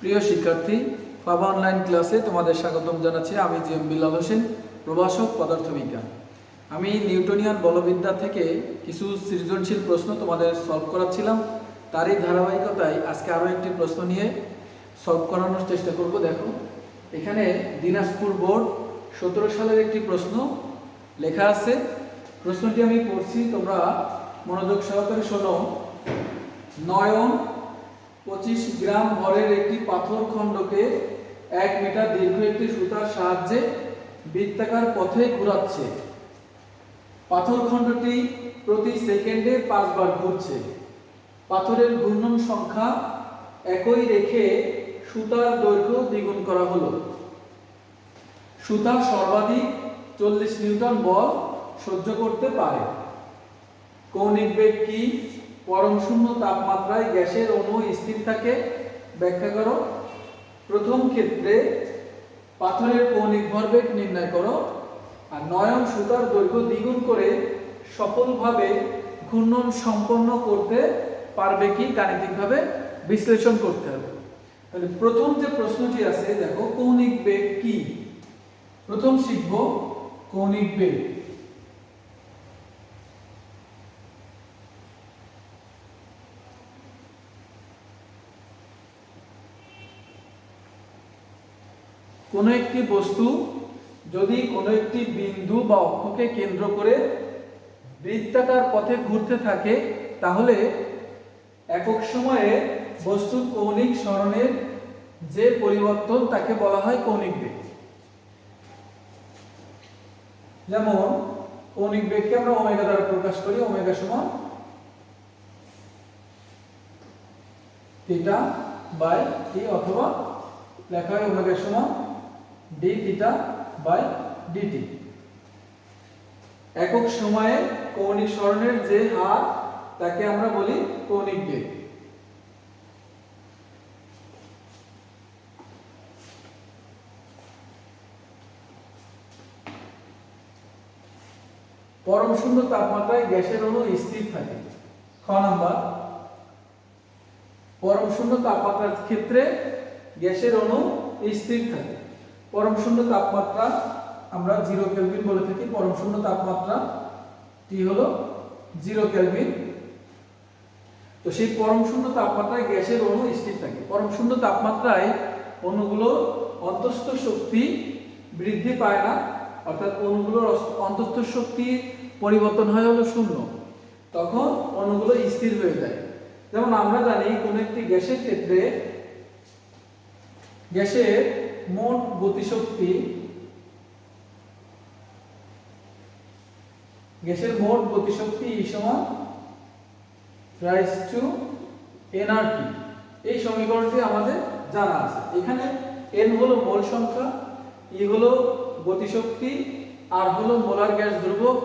প্রিয় শিক্ষার্থী, বাবা অনলাইন ক্লাসে তোমাদের স্বাগতম জানাচ্ছি। আমি জিএম বিল্লাল হোসেন, প্রভাষক পদার্থবিজ্ঞান। আমি নিউটনিয়ান বলবিদ্যা থেকে কিছু সৃজনশীল প্রশ্ন তোমাদের সলভ করাচ্ছিলাম। তারই ধারাবাহিকতায় আজকে আরও একটি প্রশ্ন নিয়ে সলভ করানোর চেষ্টা করব। দেখো, এখানে দিনাজপুর বোর্ড 17 সালের একটি প্রশ্ন লেখা আছে। প্রশ্নটি আমি পড়ছি, তোমরা মনোযোগ সহকারে শোনো। নয়ন 25 গ্রাম ভরের একটি পাথর খণ্ডকে 1 মিটার দীর্ঘ একটি সুতার সাহায্যে বৃত্তাকার পথে ঘোরাচ্ছে। পাথর খণ্ডটি প্রতি সেকেন্ডে 5 বার ঘুরছে। পাথরের ঘূর্ণন সংখ্যা একই রেখে সুতার দৈর্ঘ্য দ্বিগুণ করা হলো। সুতা সর্বাধিক 40 নিউটন বল সহ্য করতে পারে। কৌণিক বেগ কি? পরম শূন্য তাপমাত্রায় গ্যাসের অণু স্থির থাকে, ব্যাখ্যা করো। প্রথম ক্ষেত্রে পাথরের কৌণিক ভরবেগ নির্ণয় করো। আর নয়ন সুতার দৈর্ঘ্য দ্বিগুণ করে সফলভাবে ঘূর্ণন সম্পন্ন করতে পারবে কি, গাণিতিকভাবে বিশ্লেষণ করতে হবে। তাহলে প্রথম যে প্রশ্নটি আছে, দেখো কৌণিক বেগ কি। প্রথম শিখব কৌণিক বেগ। কোনো একটি বস্তু যদি কোনো একটি বিন্দু বা অক্ষকে কেন্দ্র করে বৃত্তাকার পথে ঘুরতে থাকে, তাহলে একক সময়ে বস্তুর কৌণিক সরণের যে পরিবর্তন তাকে বলা হয় কৌণিক বেগ। যেমন কৌণিক বেগকে আমরা ওমেগা দ্বারা প্রকাশ করি। ওমেগা সমান থিটা বাই টি, অথবা লেখা হয় ওমেগা সমান ডি থিটা বাই ডিটি। একক সময়ে কৌণিক সরণের যে হার তাকে আমরা বলি কৌণিক বেগ। পরম শূন্য তাপমাত্রায় গ্যাসের অণু স্থির থাকে। খ নাম্বার, পরম শূন্য তাপমাত্রার ক্ষেত্রে গ্যাসের অণু স্থির থাকে। পরম শূন্য তাপমাত্রা আমরা 0 কেলভিন বলে থাকি। পরম শূন্য তাপমাত্রা টি হলো 0 কেলভিন। তো সেই পরম শূন্য তাপমাত্রায় গ্যাসের অণু স্থির থাকে। পরম শূন্য তাপমাত্রায় অণুগুলোর অন্তঃস্থ শক্তি বৃদ্ধি পায় না, অর্থাৎ অণুগুলোর অন্তঃস্থ শক্তি পরিবর্তন হয় হলো 0। তখন অণুগুলো স্থির হয়ে যায়। যেমন আমরা জানি কোন একটি গ্যাসের ক্ষেত্রে গ্যাসের মোট গতিশক্তি, E সমান রাইজ টু এনআরটি। এই সমীকরণটি আমাদের জানা আছে। এখানে n হলো মোল সংখ্যা, E হলো গতিশক্তি, R হলো মোলার গ্যাস ধ্রুবক,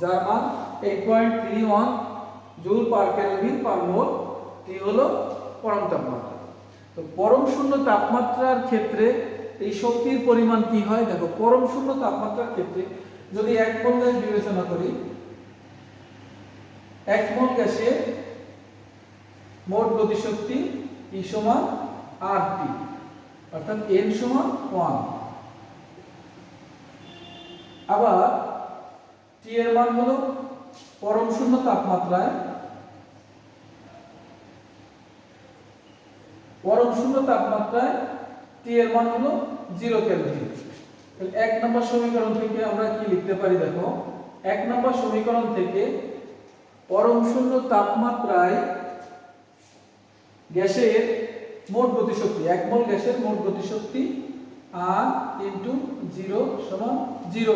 যার মান 8.31 জুল পার কেলভিন পার মোল, T হলো পরম তাপমাত্রা। তো পরম শূন্য তাপমাত্রার ক্ষেত্রে এই শক্তির পরিমাণ কি হয়? দেখো, পরম শূন্য তাপমাত্রার ক্ষেত্রে যদি 1 মোল গ্যাস বিবেচনা করি, 1 মোল গ্যাসে মোট গতিশক্তি E সমান RT, অর্থাৎ n সমান 1। আবার T এর মান হলো পরম শূন্য তাপমাত্রায় T এর মান হলো 0 কেলভিন। তাহলে 1 নম্বর সমীকরণ থেকে আমরা কি লিখতে পারি? দেখো, 1 নম্বর সমীকরণ থেকে পরম শূন্য তাপমাত্রায় গ্যাসের মোট গতিশক্তি, 1 মোল গ্যাসের মোট গতিশক্তি R ইনটু 0 সমান 0।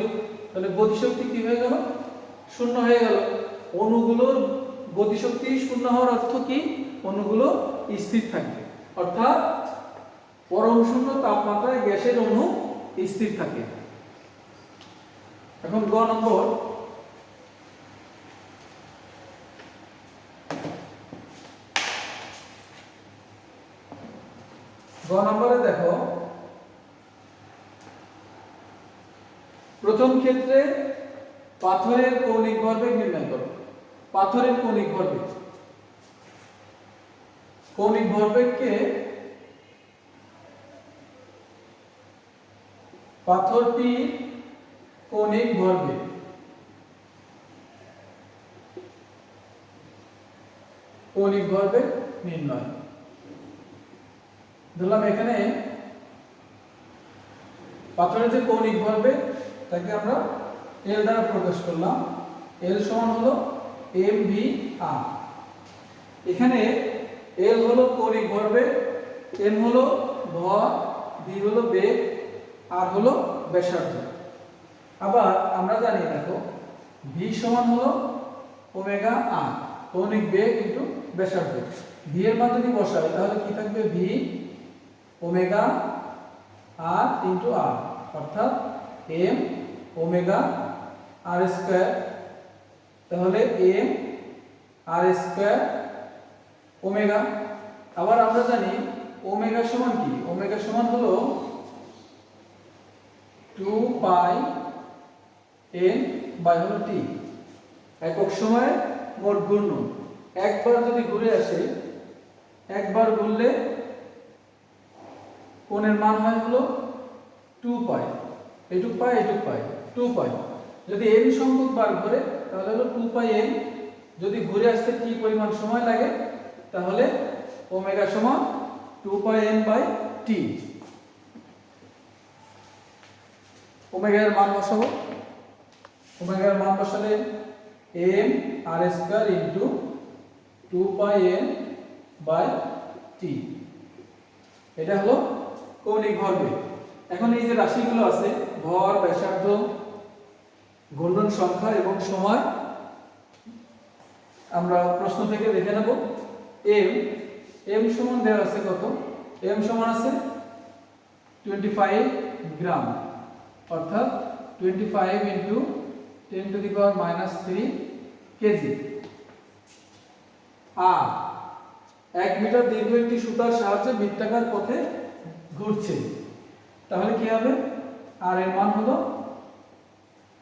তাহলে গতিশক্তি কি হয়ে গেল? 0 হয়ে গেল। অণুগুলোর গতিশক্তি 0 হওয়ার অর্থ কি? অণুগুলো স্থির থাকবে, অর্থাৎ পরম শূন্য তাপমাত্রায় গ্যাসের অণু স্থির থাকে। এখন গ নম্বর, নম্বরে দেখো, প্রথম ক্ষেত্রে পাথরের কৌণিক ভরবেগ নির্ণয় করো। পাথরের কৌণিক ভরবেগকে পাথরটির কৌণিক ভরবেগ। কৌণিক ভরবেগ নির্ণয়। ধরলাম এখানে পাথরের যে কৌণিক ভরবেগ তাকে আমরা এল দ্বারা প্রকাশ করলাম। এল সমান হলো mv/r। এখানে এল হলো কৌণিক ভরবেগ, এম হলো ভর, ভি হলো বেগ, আর হলো ব্যাসার্ধ। আবার আমরা জানি দেখো ভি সমান হলো ওমেগা আর, কৌণিক বেগ ইনটু ব্যাসার্ধ। ভি এর মান যদি বসাই তাহলে কি থাকবে? ভি ওমেগা আর ইনটু আর, অর্থাৎ এম ওমেগা আর স্কয়ার। তাহলে এম আর স্কয়ার ওমেগা। আবার আমরা জানি ওমেগা সমান কি? ওমেগা সমান হলো 2 পাই এন বাই হলো টি, একক সময়ে মোট ঘূর্ণন। একবার যদি ঘুরে আসে, একবার ঘুরলে কোণের মান হয় হলো 2 পাই, এটুক পাই এটুক পাই, 2 পাই। যদি n সংখ্যক বার ঘুরে তাহলে হলো 2 পাই n। যদি ঘুরে আসতে কি পরিমাণ সময় লাগে তাহলে ওমেগা সমান 2 পাই n বাই টি। ওমেগার মান বসাবো। ওমেগার মান বসালে m r square into 2 pi n by t. এটা হলো কৌণিক ভরবেগ। এখন এই যে রাশিগুলো আছে ভর, ব্যাসার্ধ, ঘূর্ণন সংখ্যা এবং সময়, আমরা প্রশ্ন থেকে দেখে নেব। এম সমান দেওয়া আছে কত? এম সমান আছে 25 গ্রাম, অর্থাৎ 25 into 10 to the power minus 3 KG. আর 1 মিটার দীর্ঘ একটি সুতার সাহায্যে বৃত্তাকার পথে ঘুরছে, তাহলে কি হবে? আর এর মান হলো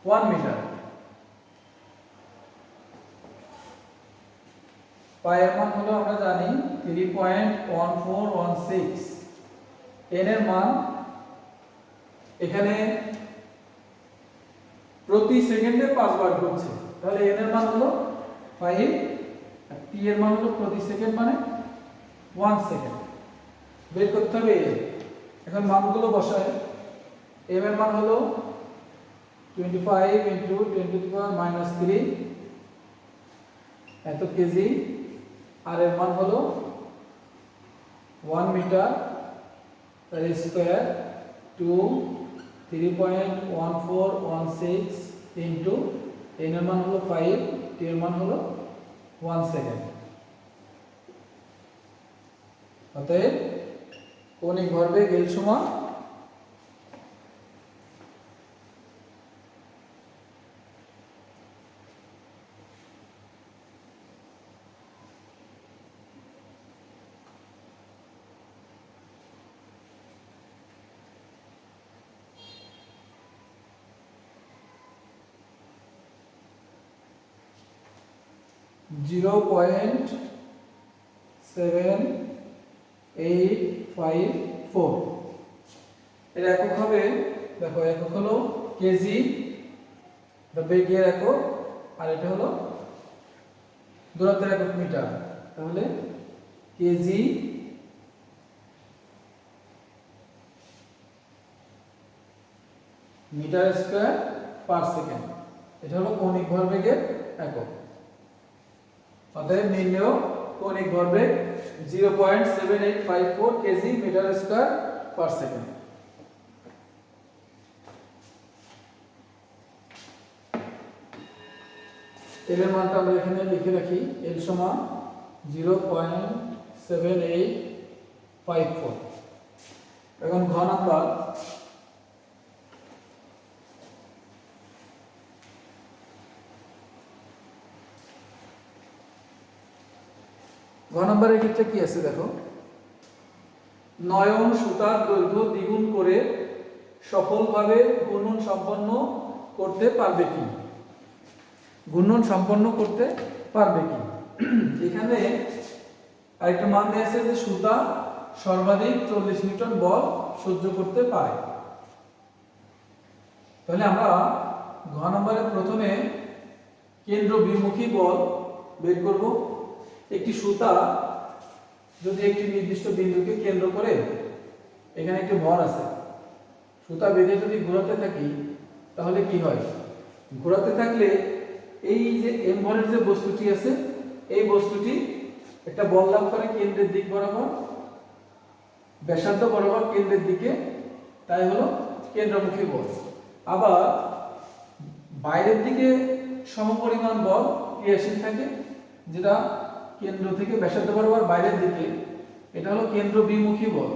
1 মিটার। পায়ের মান হলো আমরা জানি 3.1416। এন এর মান এখানে প্রতি সেকেন্ডে 5 বার ঘুরছে, তাহলে এন এর মান হলো 5, আর টি এর মান হলো প্রতি সেকেন্ড মানে 1 সেকেন্ড। বের করতে হবে এন। এখন মানগুলো বসায়। এম এর মান হলো 25 into 10 to the power minus 3 এত কেজি। আর এর মান হলো 1 মিটার তার স্কয়ার, 2 3.1416 ইনটু এন এর মান হলো 5, টি এর মান হলো 1 সেকেন্ড। অতএব কৌণিক ভরবেগ এল সমান .7854। এর একক হবে, দেখো একক হলো কেজি, বেগের একক, আর এটা হলো দূরত্বের একক মিটার। তাহলে KG metre square per second. এটা হলো কৌণিক ভরবেগের একক। অতএব নির্ণেয় কৌণিক ভরবেগ 0.7854 kg metre square per second. L এর মানটা আমরা এখানে লিখে রাখি। এল সমান 0.7854। এখন ঘ নাম্বার। ঘ নম্বরের ক্ষেত্রে কি আছে দেখো, নয়ন সুতার দৈর্ঘ্য দ্বিগুণ করে সফলভাবে ঘূর্ণন সম্পন্ন করতে পারবে কি? ঘূর্ণন সম্পন্ন করতে পারবে কি? এখানে আরেকটা মান দেওয়া আছে যে সুতা সর্বাধিক 40 নিউটন বল সহ্য করতে পারে। তাহলে আমরা ঘ নম্বরে প্রথমে কেন্দ্র বিমুখী বল বের করব। একটি সুতা যদি একটি নির্দিষ্ট বিন্দুকে কেন্দ্র করে, এখানে একটি ভর আছে, সুতা বেঁধে যদি ঘোরাতে থাকি তাহলে কি হয়? ঘোরাতে থাকলে এই যে এম ভরের যে বস্তুটি আছে, এই বস্তুটি একটা বল লাভ করে কেন্দ্রের দিক বরাবর, ব্যাসার্ধ বরাবর কেন্দ্রের দিকে, তাই হলো কেন্দ্রমুখী বল। আবার বাইরের দিকে সমপরিমাণ বল ক্রিয়াশীল থাকে, যেটা কেন্দ্র থেকে ব্যাসার্ধ বরাবর বাইরের দিকে, এটা হলো কেন্দ্র বিমুখী বল।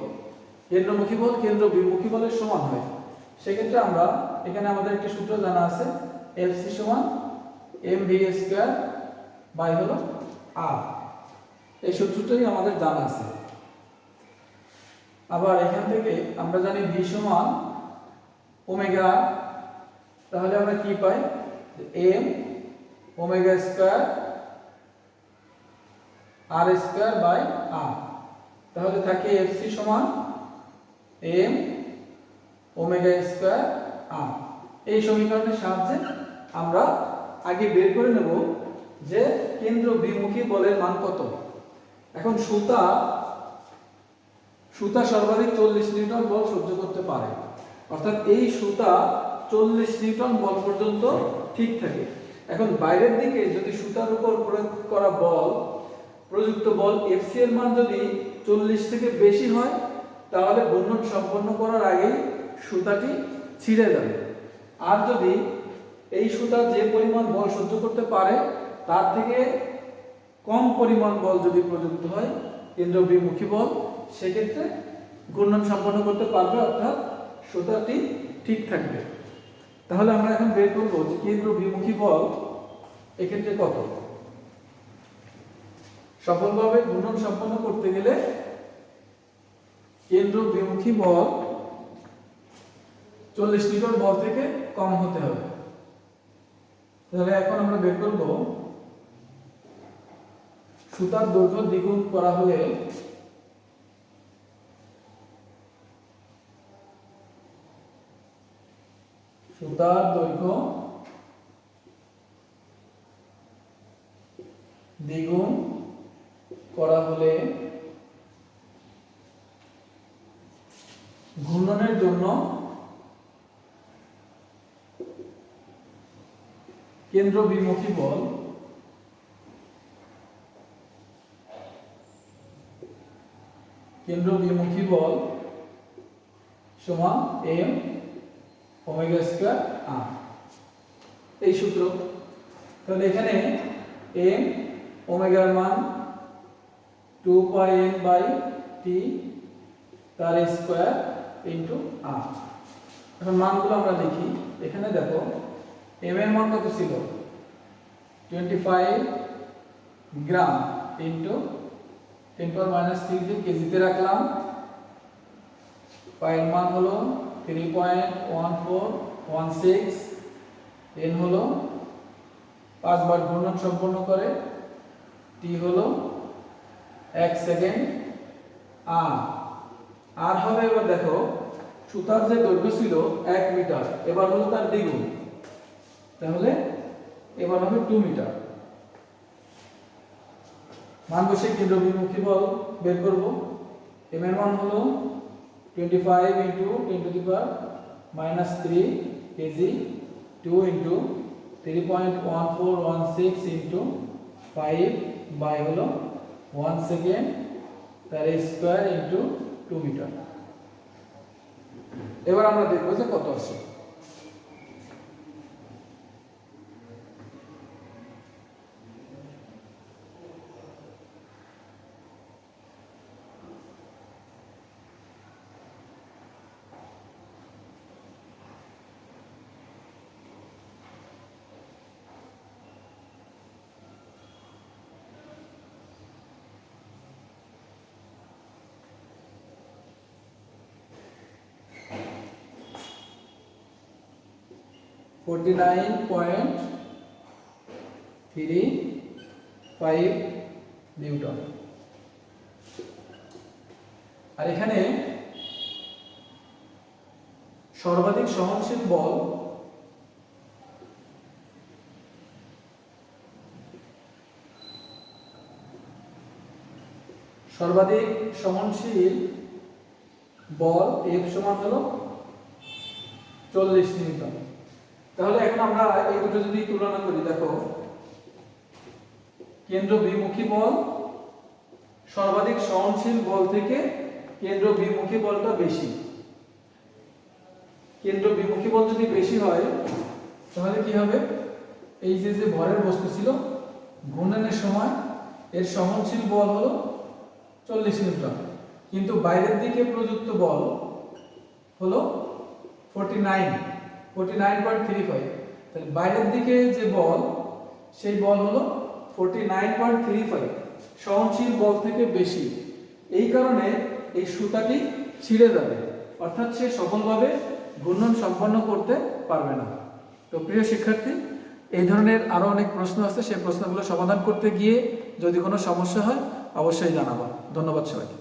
কেন্দ্রমুখী বল কেন্দ্র বিমুখী বলের সমান হয়। সেক্ষেত্রে আমরা এখানে আমাদের একটি সূত্র জানা আছে, এফসি সমান mv স্কয়ার বাই হলো আর। এই সূত্রটাই আমাদের জানা আছে। আবার এখান থেকে আমরা জানি v সমান ওমেগা, তাহলে আমরা কি পাই? m omega square r square by r. তাহলে থাকে fc সমান m ওমেগা স্কয়ার আর। এই সমীকরণের সাহায্যে আমরা আগে বের করে নেব যে কেন্দ্র বিমুখী বলের মান কত। এখন সুতা সর্বাধিক 40 নিউটন বল সহ্য করতে পারে, অর্থাৎ এই সুতা 40 নিউটন বল পর্যন্ত ঠিক থাকে। এখন বাইরের দিকে যদি সুতার উপর প্রয়োগ করা বল, প্রযুক্ত বল এফসি এর মান যদি 40 থেকে বেশি হয়, তাহলে ঘূর্ণন সম্পন্ন করার আগেই সুতাটি ছিঁড়ে যাবে। আর যদি এই সুতা যে পরিমাণ বল সহ্য করতে পারে তার থেকে কম পরিমাণ বল যদি প্রযুক্ত হয়, কেন্দ্র বিমুখী বল, সেক্ষেত্রে ঘূর্ণন সম্পন্ন করতে পারবে, অর্থাৎ সুতাটি ঠিক থাকবে। তাহলে আমরা এখন বের করব যে কেন্দ্র বিমুখী বল এক্ষেত্রে কত। সফলভাবে ঘূর্ণন সম্পন্ন করতে গেলে কেন্দ্র বিমুখী বল 40 নিউটন বল থেকে কম হতে হবে। তাহলে এখন আমরা বের করব সুতার দৈর্ঘ্য দ্বিগুণ করা হলে সুতার দৈর্ঘ্য দ্বিগুণ করা হলে ঘূর্ণনের জন্য কেন্দ্র বিমুখী বল সমান m ওমেগা স্কয়ার r। এই সূত্র। তাহলে এখানে m ওমেগার মান 2 পাই n বাই t তার স্কয়ার ইনটু r। এখন মানগুলো আমরা লিখি। এখানে দেখো m এর মান কত ছিল? 25 গ্রাম ইনটু 10⁻³ কেজিতে রাখলাম। পাইয়ের মান হলো 3.1416, n হলো 5 বার ঘূর্ণন সম্পন্ন করে, t হলো 1 সেকেন্ড, আর হবে, এবার দেখো সুতার যে দৈর্ঘ্য ছিল 1 মিটার, এবার হলো তার দ্বিগুণ, তাহলে এবার হবে 2 মিটার। মান বসে কেন্দ্র বিমুখী বল বের করব। m এর মান হলো 25 into 10⁻³ KG, 2 into 3.1416 into 5 by হলো 1 সেকেন্ড তার স্কয়ার ইনটু 2 মিটার। এবার আমরা দেখব যে কত আসে। (49.35 নিউটন। আর এখানে সর্বাধিক সহনশীল বল সর্বাধিক সহনশীল বল F সমান হলো 40 নিউটন। তাহলে এখন আমরা এই দুটো যদি তুলনা করি, দেখো কেন্দ্র বিমুখী বল সর্বাধিক সহনশীল বল থেকে কেন্দ্র বিমুখী বলটা বেশি। কেন্দ্র বিমুখী বল যদি বেশি হয় তাহলে কি হবে, এই যে ভরের বস্তু ছিল ঘূর্ণনের সময় এর সহনশীল বল হলো 40 নিউটন, কিন্তু বাইরের দিকে প্রযুক্ত বল হলো 49.35। তাহলে বাইরের দিকে যে বল সেই বল হলো 49.35 সহনশীল বল থেকে বেশি। এই কারণে এই সুতাটি ছিঁড়ে যাবে, অর্থাৎ সে সফলভাবে ঘূর্ণন সম্পন্ন করতে পারবে না। তো প্রিয় শিক্ষার্থী, এই ধরনের আরো অনেক প্রশ্ন আছে, সেই প্রশ্নগুলো সমাধান করতে গিয়ে যদি কোনো সমস্যা হয় অবশ্যই জানাবো। ধন্যবাদ সবাইকে।